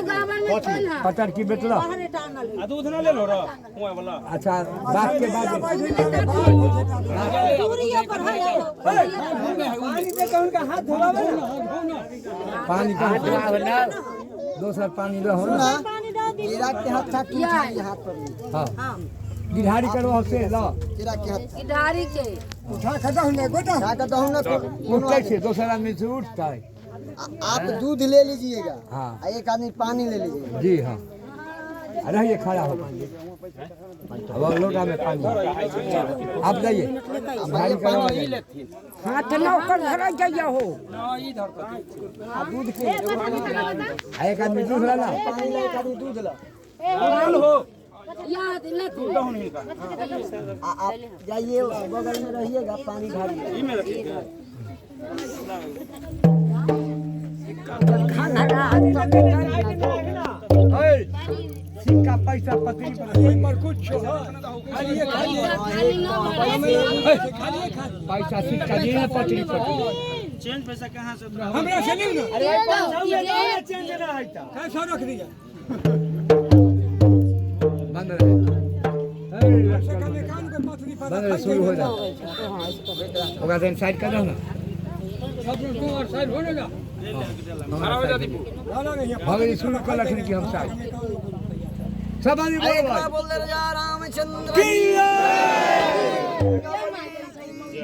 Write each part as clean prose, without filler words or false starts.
पटर की बेटला दूध ना ले लो रो वाला। अच्छा बात के बाद पानी का दोसर पानी रहो ना के हाथ था की हाथ पर हां गिरहारी करवा से ला गिरहारी के उठा खदा होने बेटा खा खदा होने उठते से दोसर आदमी से उठता है। आप दूध ले लीजिएगा हाँ एक आदमी पानी ले लीजिएगा। जी हाँ रहिए खड़ा हो अब लोटा में पानी आप जाइए गिरहारी करवा हाथ ना कर घर जाइए हो दूध के एक आदमी दूध ला पानी ले एक आदमी दूध ला याद ले आप जाइए बगल में रहिएगा पानी ढालिए सिक्का पैसा पत्री पर कुछ पैसा सिक्का दिए पत्री पर चेंज पैसा कहां से हमरा से नहीं ना अरे चेंज ना है ता कैसा रख दीजिए बंद रहे बंद रहे शुरू हो जाए होगा देन साइड कर दो ना सब को और साइड होने का खराब हो जाती भगरी शुरू कर रखने की हम साइड सब आदमी बोल दे राजा रामचंद्र की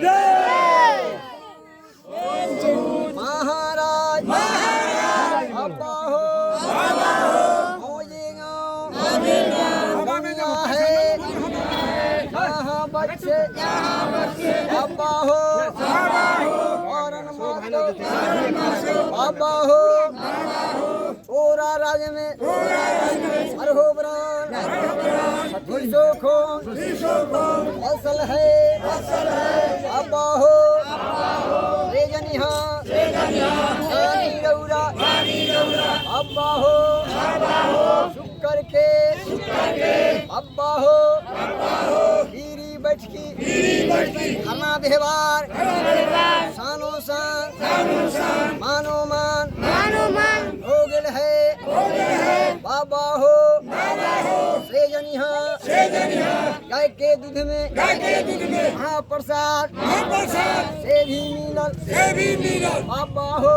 जय महाराज अब्बा हो होएगा दुनिया है यहाँ बच्चे अब्बा हो और अब्बा हो ओरा राज में हर हो प्राण खो असल है अब्बा हो रे जनिहा अब्बा हो शुक्र के अब्बा हो हीरी बैठकी खाना व्यवहार शानो शान मानो मान हो गेल है बाबा हो से जनिहा गाय के दूध में महाप्रसाद से भी मिलल बाबा हो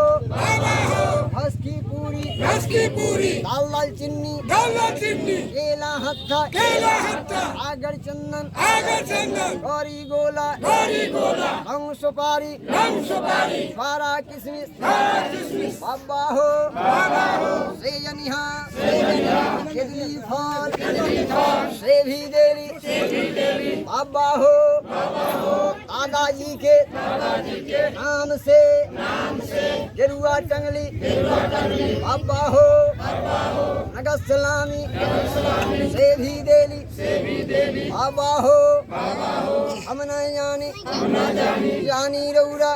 हंस की पूरी लाल लाल चिन्नी केला हत्था आगर चंदन गौरी गोला रंग सुपारी बारा किसमिस बाबा हो से जनिहा केदली फल से भी देली बाबा हो दादाजी के नाम से गेरुआ टंगली बाबा हो नगद सलामी से भी देली बाबा हो हम न जानी रौरा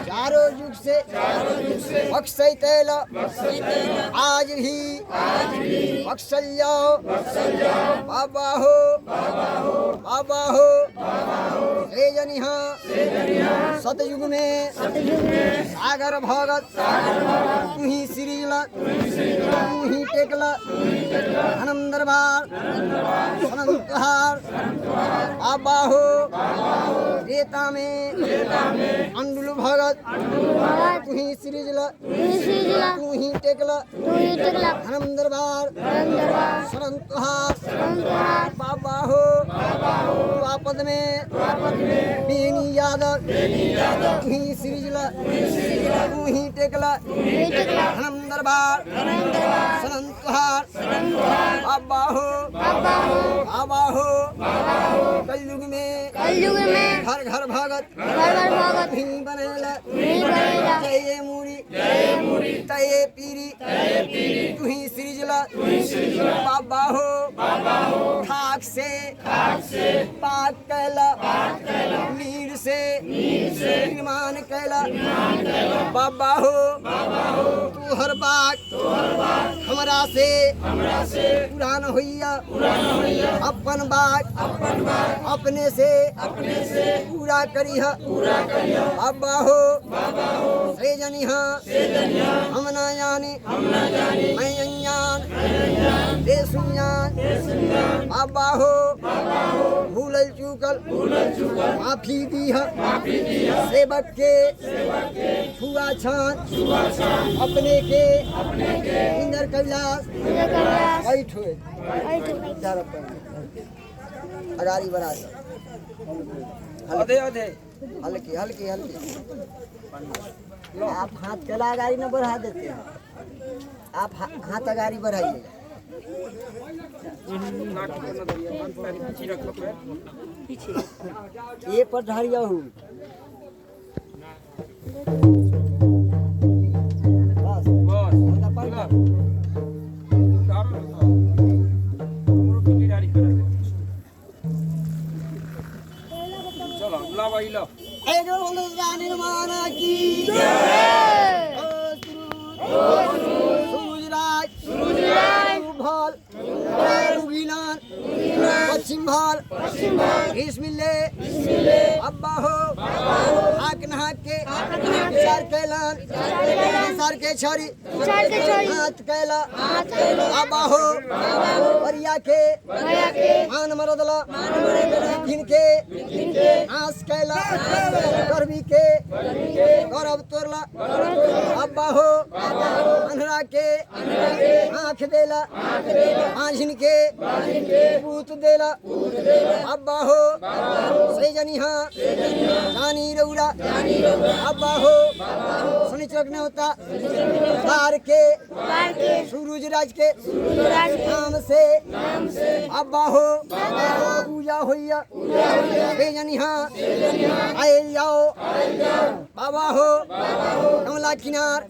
चारों युग से बख्शै तैला आज भी बख्शल जाओ बाबा हो हे जनिहा सतयुग में सागर भगत तू ही श्रीला तू ही टेकला अनंत दरबार अनंतहार बाबा हो रेता में अंडुल भगत तू ही श्रीला तू ही टेकला अनंत दरबार अनंतहार बाबा हो आपद में बेनी यादव तू ही श्रीला तू ही टेकला अनंत दरबार अनंतहार बाबा हो कलयुग में घर घर भगत ही बनेला जय मूरी तय पीरी तू ही सृजला बाबा हो खाक से पाक कैला नीर से निर्माण कैला बाबा हो तू हर बात हमरा से पुरान होइया अपन बात अपने से पूरा करिह अब्बा हो से जनिहा हम ना जाने मैं अनजान दे सुनजान अब्बा हो भूलल चूकल माफी दीह सेवक के छुआ छान अपने के इंद्र कैलाश बैठो अगारी बरा हल्की हल्की हल्की आप हाथ चला अगारी न बढ़ा देते हैं आप हाथ अगारी बढ़ाइए ये पर धारिया हूँ निर्माण की भाल पश्चिम भाल मिले अब्बा हो आक नहा के विचार कैलान संसार के छोरी हाथ कैला अब्बा हो परिया के मान मरदला जिनके आस कैला गर्वी के गौरव तोरला अब्बा हो अंधरा के आँख देला आँझिन के पूत देला अब्बा हो से जनिहा जानी रौरा अब्बा हो शनिचर ने होता तार के सूरज राज के नाम से अब्बा हो पूजा होइया से जनिहा आए जाओ बाबा हो कमला किनार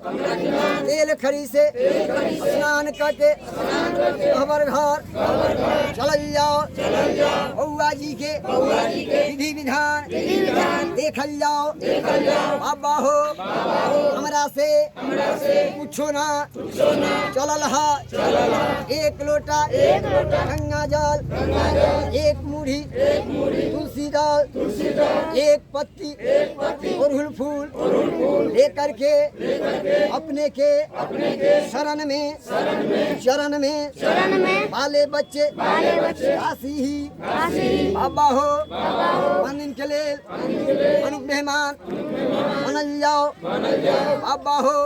तेल खरी से स्नान करके हमारे घर चल जाओ बउआ जी के विधि विधान देखल जाओ अब्बा हो हमरा से पूछो ना चलल हा एक लोटा गंगा जल एक मुट्ठी तुलसी दाल एक पत्ती अड़हुल फूल लेकर के अपने के शरण में बाले बच्चे काशी ही अब्बा हो दिन के लिए अनुप मेहमान बनल जाओ अब्बा हो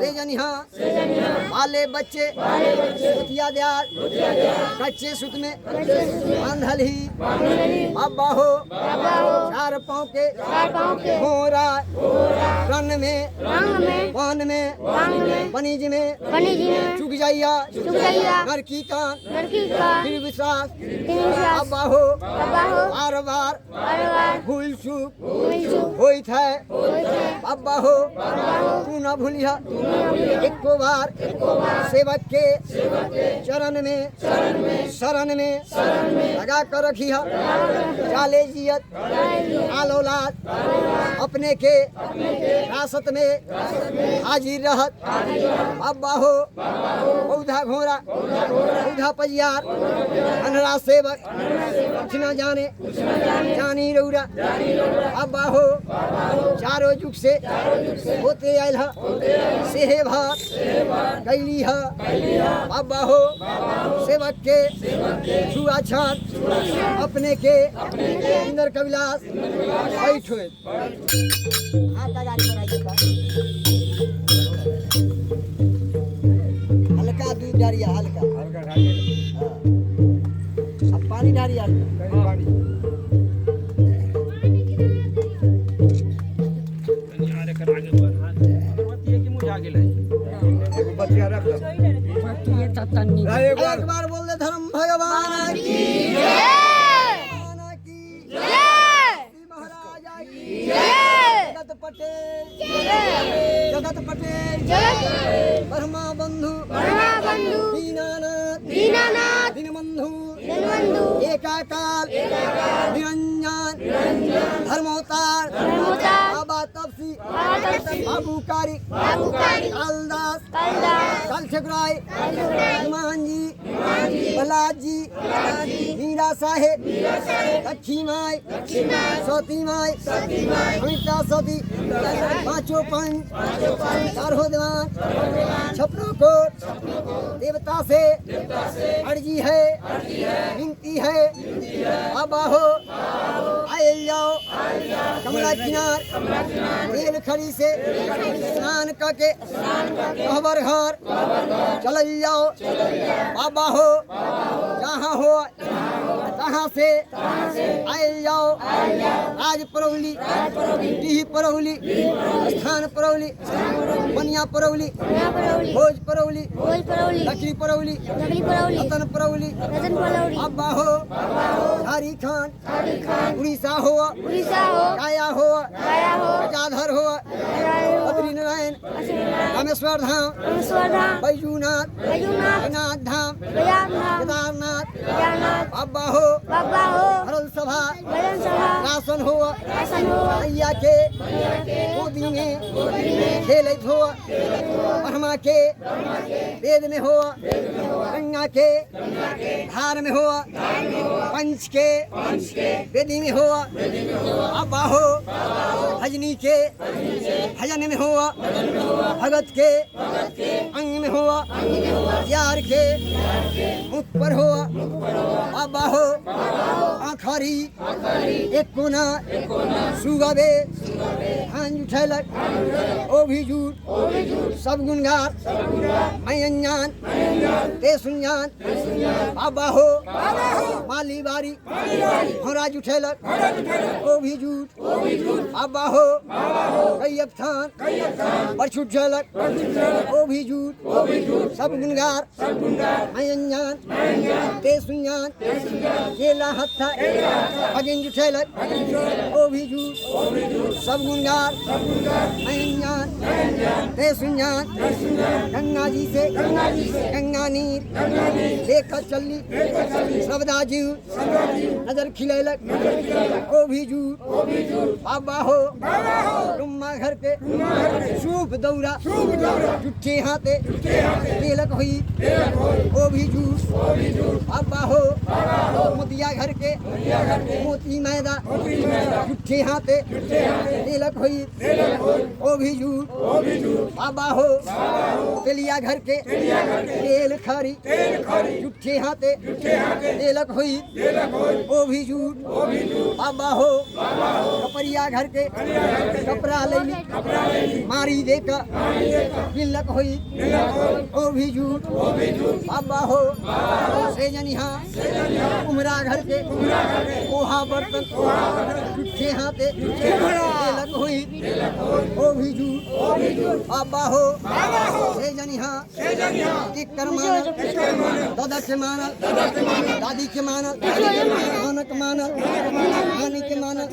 से जनिहा बाले बच्चे सुतिया दियार कच्चे सुत में बांधल ही अब्बा हो चार पाँव के घोड़ा रन में पान में बनीज में चुग जाइया घर की कान फिर विश्वास अब्बा हो बार बार भूल चूक होइत है अब्बा हो तू न भूलिया एको बार सेवक के चरण में शरण में लगा कर रखिया चाले जियत आल औलाद अपने के रासत में हाजिर रहत अब्बा हो पौधा घोड़ा पौधा पहियार अनरा सेवक कुछ न जाने जानी रौरा अब्बा हो चारों जुग से होते आयल सेहे भात कैली अब्बा हो सेवक के छुआ छात अपने के इंद्र कविलास बैठो हल्का दूध डारिया हल्का अब पानी डारिया एक बार बोल दे धर्म भगवान की महाराजा की जगत पटेल ब्रह्मा बंधु दीनानाथ दीनबंधु एकाकाल निरंजन धर्मोतार बाबा तब अलसी बाबूकारी कालदास कलठगराय हनुमान जी बलाजी मीरा साहेब लक्ष्मी माई सती माई अमिता सती पांचों पंच चारों दीवान छपरों को देवता से अर्जी है विनती है बाबा हो आए जाओ कमला किनार रेल खड़ी से स्नान करके कहबर घर चल जाओ बाबा हो जहाँ हो कहाँ से आए जाओ आज परौली टीह परौली स्थान परौली बनिया परौली भोज परौली लकड़ी परौली रतन परौली अब्बा हो हरी खान उड़ीसा हो काया हो गजाधर हो बद्री नारायण रामेश्वर धाम बैजूनाथ नाथ धाम केदारनाथ अब्बा हो हरल सभा राशन हो मैया के गोदी में खेलत हो ब्रह्मा के वेद में हो गंगा के धार में हो पंच के वेदी में हो अब्बा हो भजनी के भजन में हो भगत के अंग में हो यार के मुख पर हो अब्बा हो आखरी एक कोना सुगबे हांज उठलक ओ भी झूठ सब गुनगार मैं अनजान ते सुनजान बाबा हो माली बारी महाराज उठलक ओ भी झूठ बाबा हो कैयब खान पर छूट झलक ओ भी झूठ सब गुनगार मैं अनजान ते सुनजान केला हत्था अगिन उठलक ओ भी झूठ सब गुनगार मैं अनजान ते सुनजान गंगा जी से गंगा नीर लेकर चली सबदा जीव नजर खिलैलक ओ भी झूठ बाबा हो तुम्मा घर के सूप दौरा जुठे हाथे तिलक हुई ओ भी झूठ बाबा हो मोतिया घर के मोती मैदा जुठे हाथे तिलक हुई ओ भी झूठ बाबा हो तेलिया घर के तेल खरी जुठे हाथे तिलक हुई ओ भी झूठ बाबा हो कपड़िया घर के कपड़ा लैली मारी देकर तिलक हुई ओ भी झूठ बाबा हो सेजनिहा उमरा घर के कोहा बर्तन जुठे हाथे तिलक हुई ओ भी झूठ बाबा हो सेजनिहा टिक्कर मानल दादा के मानल दादी के मानल नानक मानल नानी के मानल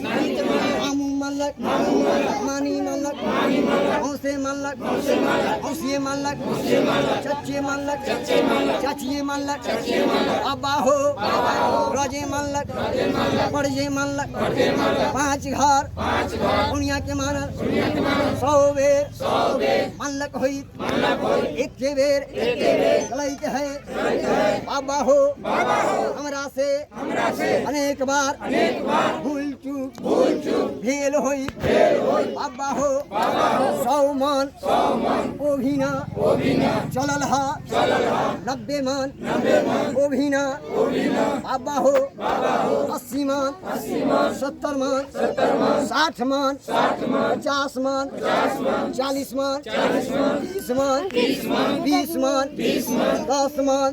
मामू मल्लक मानी मल्लक औसे मल्लक औसिए मल्लक चच्चे मल्लक चाचिए मल्लक अब्बा हो रजे मल्लक पड़जे मल्लक पांच घर दुनिया के मानल 100 बेर मल्लक हुई एक के बेर चलैत है बाबा हो हमरा से अनेक बार भूल चूक भेल होई बाबा हो 100 मन ओभिना चलल हा 90 मन ओभिना बाबा हो 80 मन 70 मन 60 मन 50 मन 40 मन 30 मन 20 मन 10 मन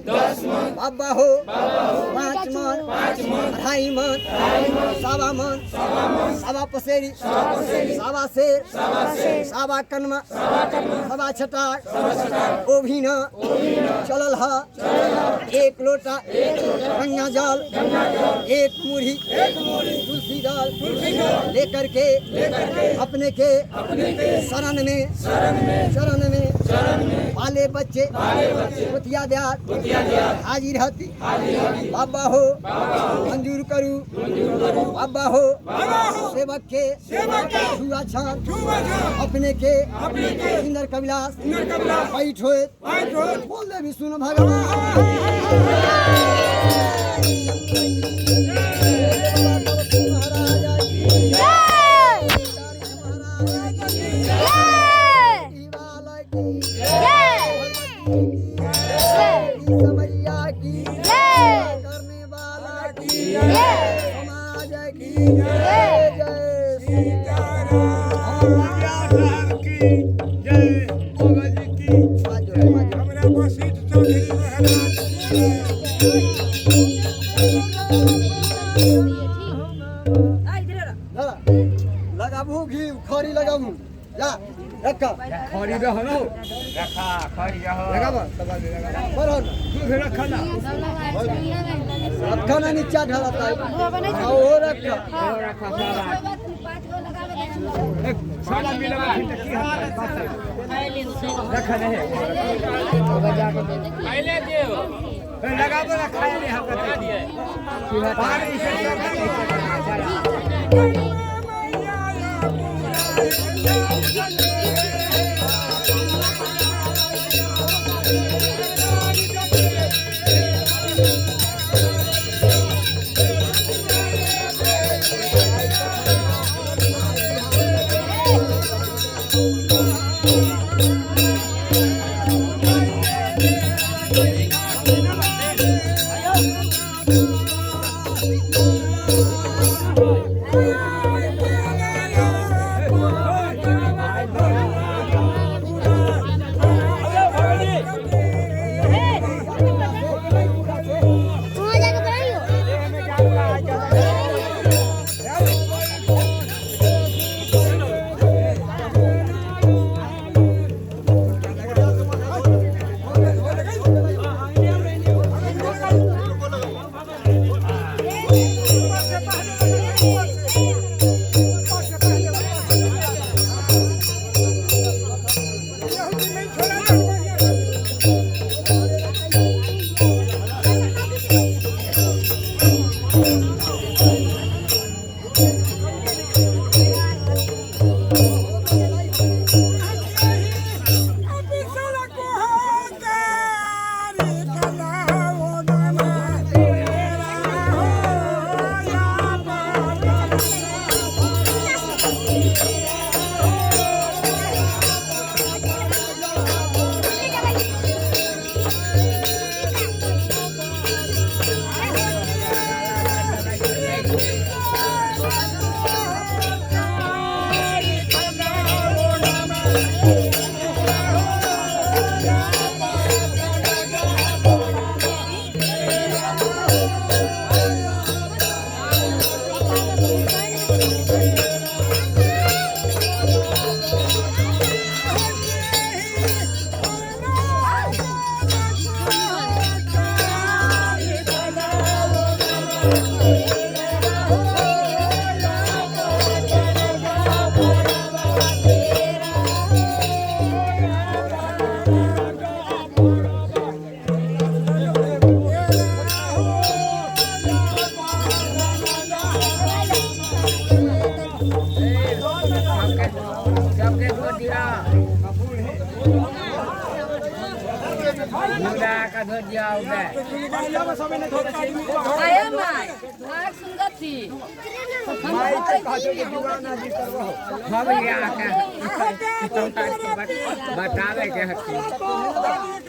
बाबा हो 5 मन 2.5 मन 1.25 मन 1.25 पसेरी 1.25 शेर 1.25 कनमा 1.25 छटाक ओभिना चलल हा 1 लोटा गंगा जल 1 मुट्ठी तुलसी दाल लेकर के अपने के शरण में बाले बच्चे मुतिया द्यार हाजिर हती बाबा हो मंजूर करू बाबा हो सेवक के छुआ छान अपने के सुंदर कविलास बैठ होए बोल दे भी सुन समैया की करने वाला की समाज की जय सीताराम की जय बाबा जी की हमरा वशिष्ठ चौधरी महाराज लगाबू घी खरी लगाबू जा रखा खरी रह लो रखा खरी रह लगाबा तबा दे लगा बरन दूध रखा ना रखा ना नीचा ढलाता आओ रखा रखा साला मिला फिर की रखा नहीं पहले दियो लगा दो रखा नहीं हम बता दिए पानी से बतावे के हकी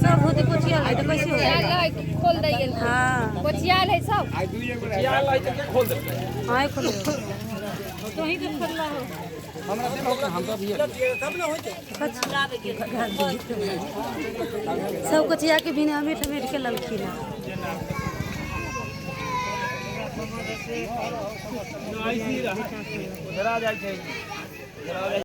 सब होती कोचिया है तो कैसे हो खोल दैए हां कोचिया है सब हां खोल तो ही तो खोल हो सब कोचिया के बिना मीठ मीठ के ललखी ना ऐसी रहा